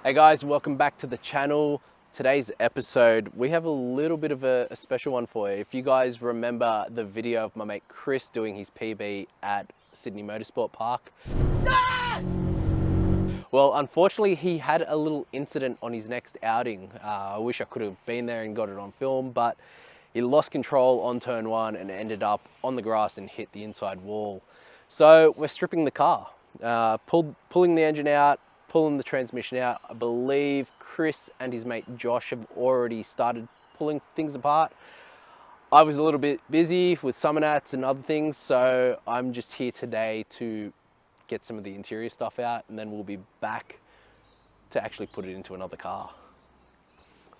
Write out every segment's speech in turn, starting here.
Hey guys, welcome back to the channel. Today's episode, we have a little bit of a special one for you. If you guys remember the video of my mate Chris doing his PB at Sydney Motorsport Park. Yes! Well, unfortunately, he had a little incident on his next outing. I wish I could have been there and got it on film, but he lost control on turn one and ended up on the grass and hit the inside wall. So we're stripping the car, pulling the engine out, pulling the transmission out. I believe Chris and his mate Josh have already started pulling things apart. I was a little bit busy with summer nats and other things, so I'm just here today to get some of the interior stuff out, and then we'll be back to actually put it into another car.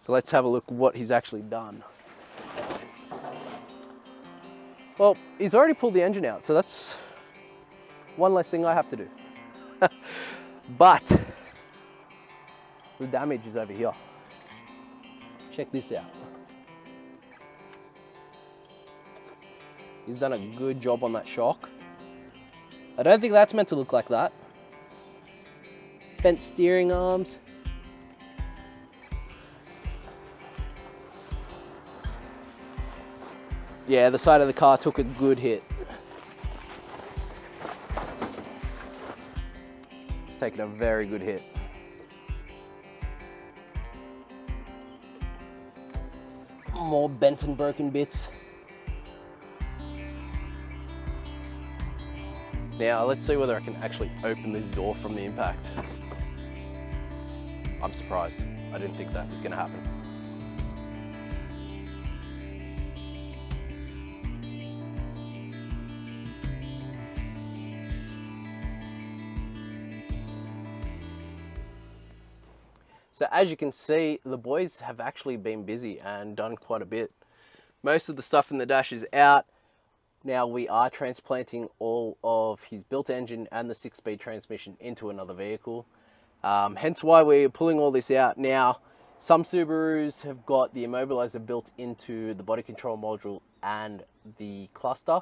So let's have a look what he's actually done. Well, he's already pulled the engine out, so that's one less thing I have to do. But the damage is over here. Check this out. He's done a good job on that shock. I don't think that's meant to look like that. Bent steering arms. Yeah, the side of the car took a good hit. It's taken a very good hit. More bent and broken bits. Now let's see whether I can actually open this door from the impact. I'm surprised. I didn't think that was going to happen. So as you can see, the boys have actually been busy and done quite a bit. Most of the stuff in the dash is out. Now we are transplanting all of his built engine and the 6-speed transmission into another vehicle. Hence why we're pulling all this out. Now, some Subarus have got the immobilizer built into the body control module and the cluster,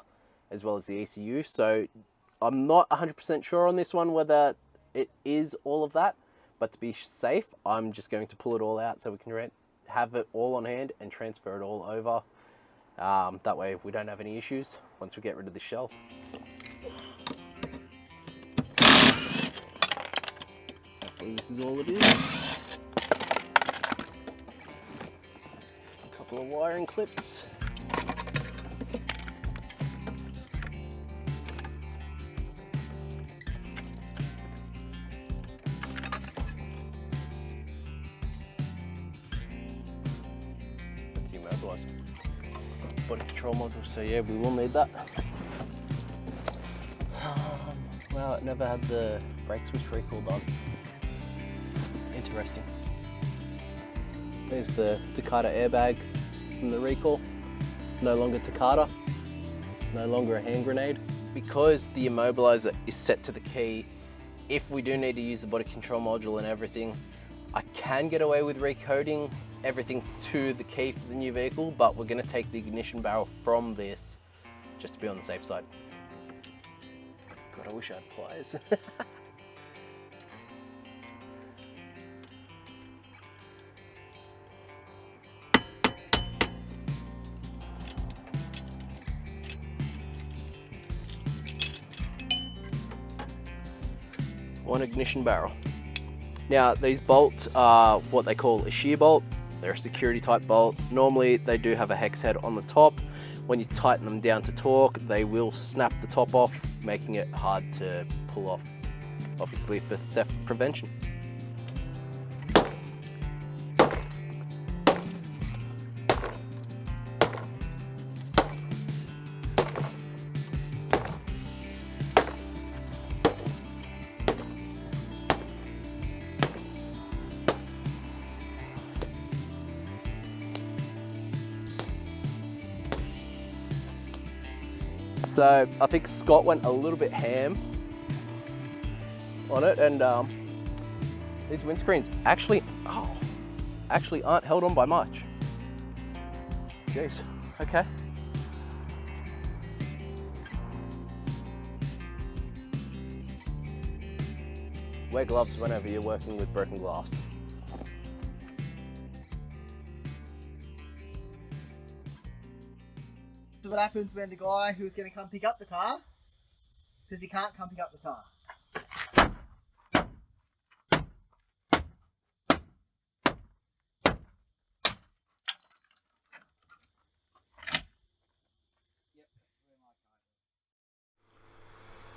as well as the ECU. So I'm not 100% sure on this one whether it is all of that. But to be safe, I'm just going to pull it all out so we can have it all on hand and transfer it all over. That way we don't have any issues once we get rid of the shell. Hopefully this is all it is. A couple of wiring clips. Immobilizer. Body control module, so yeah, we will need that. Wow, it never had the brake switch recall done. Interesting. There's the Takata airbag from the recall. No longer Takata, no longer a hand grenade. Because the immobilizer is set to the key, if we do need to use the body control module and everything, I can get away with recoding everything to the key for the new vehicle, but we're going to take the ignition barrel from this just to be on the safe side. God, I wish I had pliers. One ignition barrel. Now these bolts are what they call a shear bolt. They're a security type bolt. Normally they do have a hex head on the top. When you tighten them down to torque, they will snap the top off, making it hard to pull off, obviously for theft prevention. So I think Scott went a little bit ham on it, and these windscreens actually aren't held on by much. Jeez, okay. Wear gloves whenever you're working with broken glass. So what happens when the guy who's going to come pick up the car says he can't come pick up the car?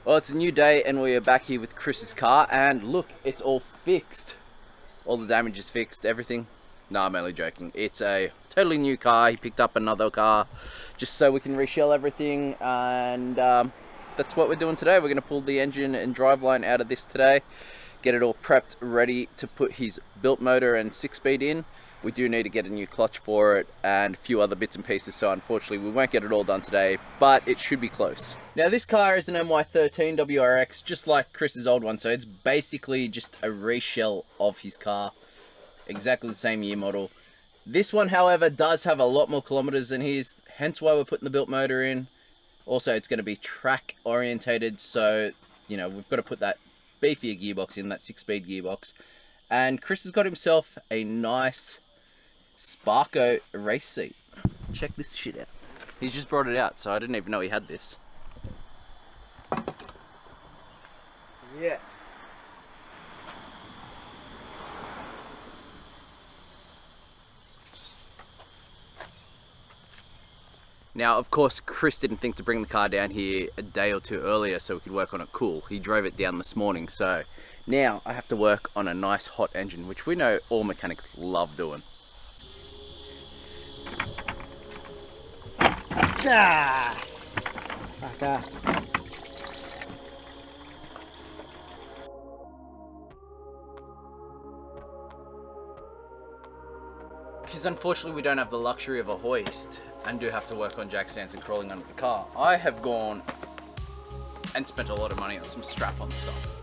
Well, it's a new day and we are back here with Chris's car, and look, it's all fixed. All the damage is fixed, everything. No, I'm only joking. It's a totally new car. He picked up another car just so we can reshell everything, and that's what we're doing today. We're going to pull the engine and driveline out of this today, get it all prepped, ready to put his built motor and 6-speed in. We do need to get a new clutch for it and a few other bits and pieces, so unfortunately we won't get it all done today, but it should be close. Now this car is an MY13 WRX, just like Chris's old one, so it's basically just a reshell of his car. Exactly the same year model. This one, however, does have a lot more kilometers than his, hence why we're putting the built motor in. Also, it's going to be track orientated, so, you know, we've got to put that beefier gearbox in, that 6-speed gearbox. And Chris has got himself a nice Sparko race seat. Check this shit out. He's just brought it out, so I didn't even know he had this. Yeah. Now, of course, Chris didn't think to bring the car down here a day or two earlier so we could work on it cool. He drove it down this morning, so now I have to work on a nice hot engine, which we know all mechanics love doing. Ah. Okay. Because unfortunately we don't have the luxury of a hoist and do have to work on jack stands and crawling under the car. I have gone and spent a lot of money on some strap-on stuff.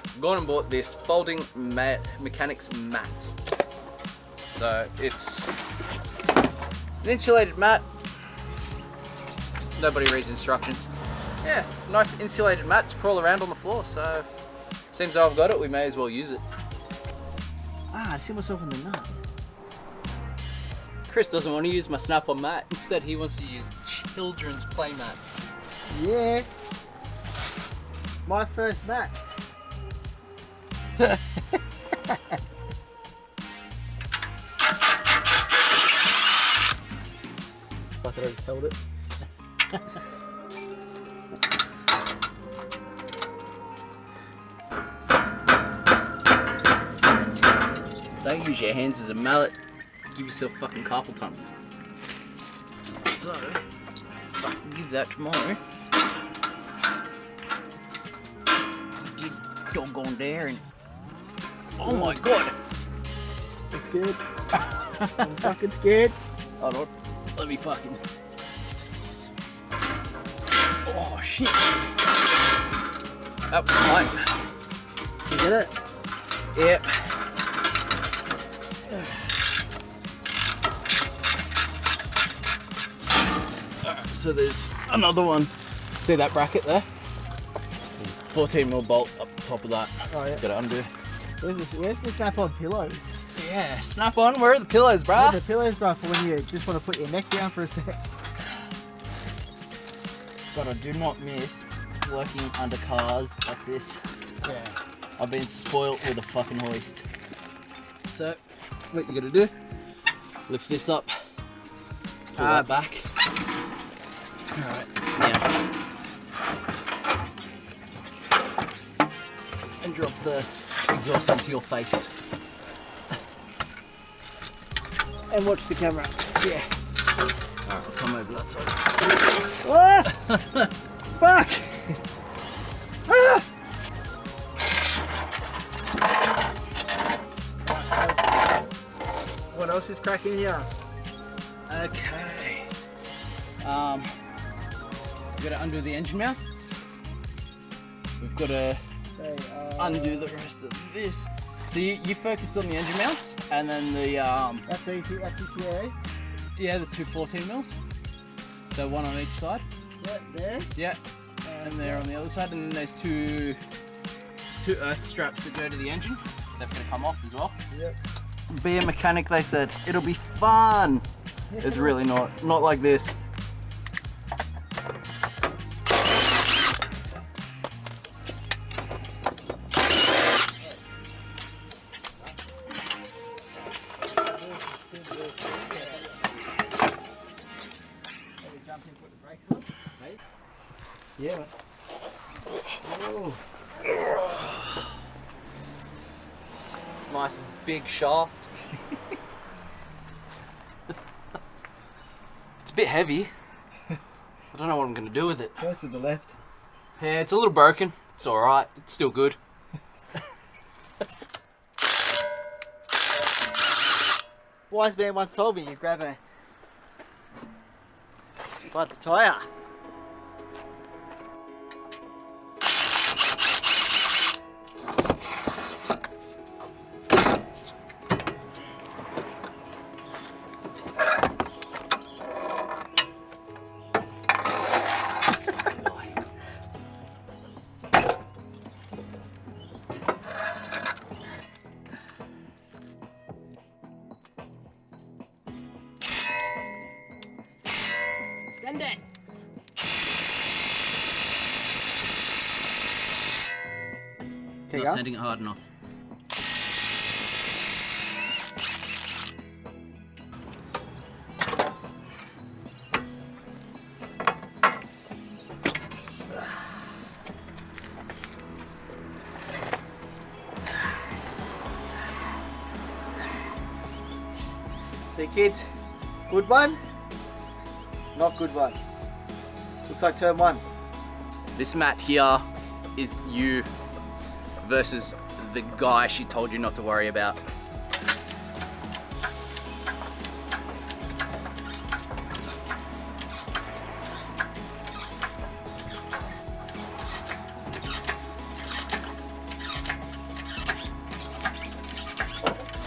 I've gone and bought this folding mechanics mat. So it's an insulated mat. Nobody reads instructions. Yeah, nice insulated mat to crawl around on the floor, so seems though I've got it, we may as well use it. Ah, I see myself in the nuts. Chris doesn't want to use my snap-on mat. Instead, he wants to use children's play mat. Yeah. My first mat. Fuck it, I just held it. Don't use your hands as a mallet. Give yourself fucking carpal tunnel. So, fucking give that tomorrow. You doggone daring. Oh my god! I'm scared. I'm fucking scared. Hold on. Let me fucking... Oh shit! That was tight. You get it? Yep. So there's another one. See that bracket there? There's a 14mm bolt up the top of that. Oh yeah. Gotta undo. Where's the snap-on pillows? Yeah, snap on. Where are the pillows, bruh? Where are the pillows, bruh, for when you just want to put your neck down for a sec. God, I do not miss working under cars like this. Yeah. I've been spoilt with a fucking hoist. So, what you gotta do? Lift this up. Pull that back. Alright, now. And drop the exhaust into your face. And watch the camera. Yeah. Alright, I'll come over that side. Ah! Fuck! Ah! What else is cracking here? Okay. We've got to undo the engine mounts. We've got to undo the rest of this. So you focus on the engine mounts, and then the That's easy. That's easy. yeah, the two 14mm. So one on each side. Yeah, there. Yeah. And there on the other side, and then there's two earth straps that go to the engine. They're going to come off as well. Yep. Be a mechanic, they said. It'll be fun. It's really not like this. Put the brakes on. Mate. Yeah. Oh. Nice big shaft. It's a bit heavy. I don't know what I'm going to do with it. Goes to the left. Yeah, it's a little broken. It's alright. It's still good. Wise man once told me you grab a by the tyre. Send it. Not sending it hard enough. See kids, good one, not good one. Looks like turn one. This mat here is you versus the guy she told you not to worry about. There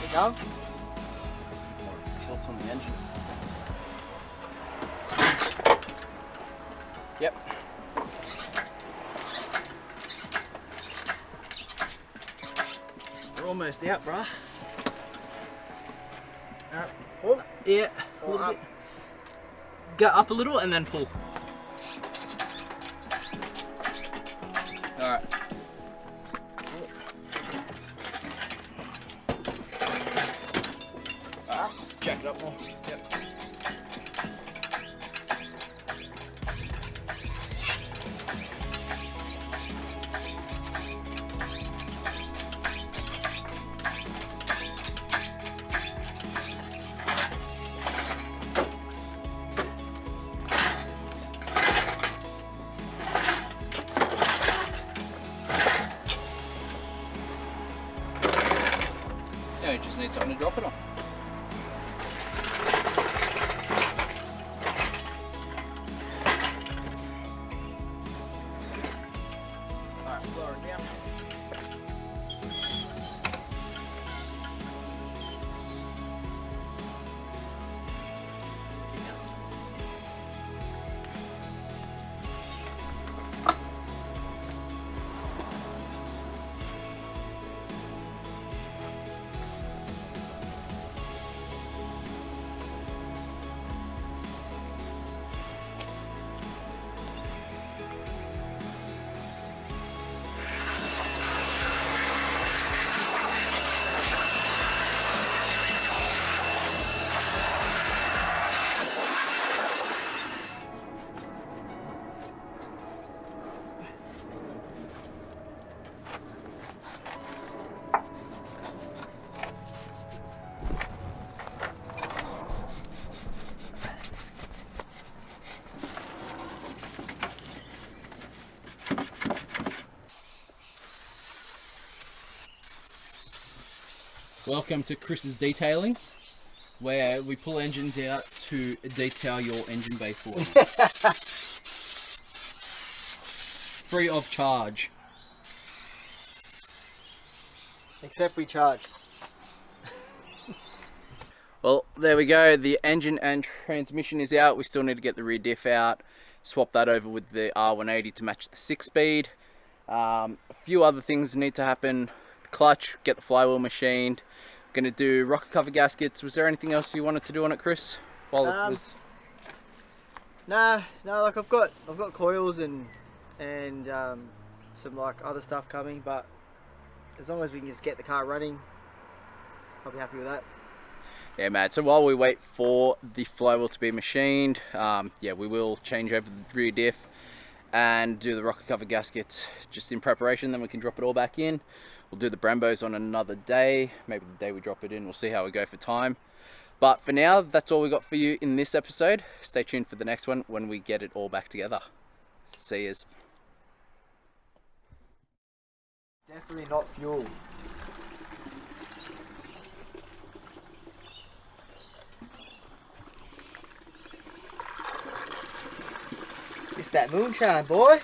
you go. Tilt on the engine. Yep. We're almost out, bruh. Alright. Oh, Yeah. or up. Go up a little and then pull. Alright. Jack it up more. Yep. Yeah, you just need something to drop it on. Alright, lower it down. Welcome to Chris's Detailing, where we pull engines out to detail your engine bay for you. Free of charge. Except we charge. Well, there we go. The engine and transmission is out. We still need to get the rear diff out, swap that over with the R180 to match the 6-speed. A few other things need to happen. Clutch, get the flywheel machined. Gonna do rocker cover gaskets. Was there anything else you wanted to do on it, Chris? While it was... No, like I've got coils and some like other stuff coming, but as long as we can just get the car running, I'll be happy with that. Yeah, mate. So while we wait for the flywheel to be machined, yeah, we will change over the rear diff and do the rocker cover gaskets just in preparation. Then we can drop it all back in. We'll do the Brembos on another day. Maybe the day we drop it in. We'll see how we go for time. But for now, that's all we got for you in this episode. Stay tuned for the next one when we get it all back together. See yous. Definitely not fuel. It's that moonshine, boy.